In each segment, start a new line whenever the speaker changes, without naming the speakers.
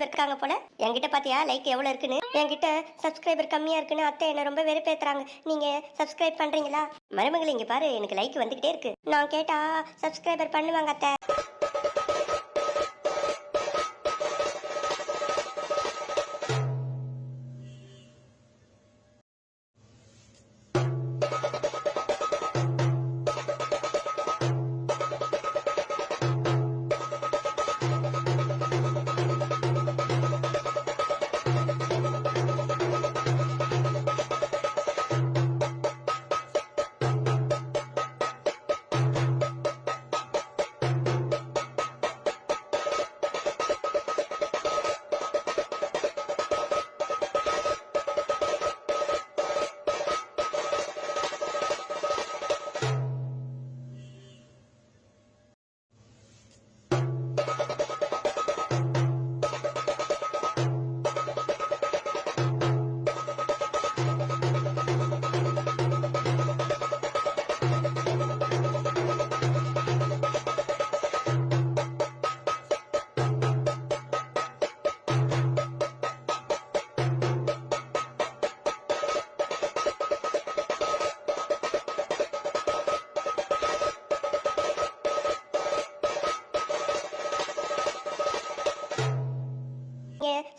இருக்காங்க போல. என்கிட்ட பாத்தியா லைக் எவ்வளவு இருக்குன்னு? என்கிட்ட சப்ஸ்கிரைபர் கம்மியா இருக்குன்னு அத்தை என்ன ரொம்ப வெறுப்பேத்துறாங்க. நீங்க சப்ஸ்கிரைப் பண்றீங்களா? மருமகளே இங்க பாரு, எனக்கு லைக் வந்துகிட்டே இருக்கு. நான் கேட்டா சப்ஸ்கிரைபர் பண்ணுவாங்க அத்தை.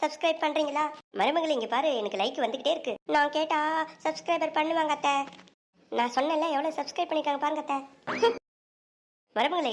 சப்ஸ்கிரைப் பண்றீங்களா? மருமகளே இங்க பாரு, எனக்கு லைக் வந்துகிட்டே இருக்கு. நான் கேட்டா சப்ஸ்கிரைபர் பண்ணுவாங்க அத்தை. நான் சொன்னேன்ல எவ்வளவு சப்ஸ்கிரைப் பண்ணிருக்காங்க பாருங்க அத்தை. மருமகளே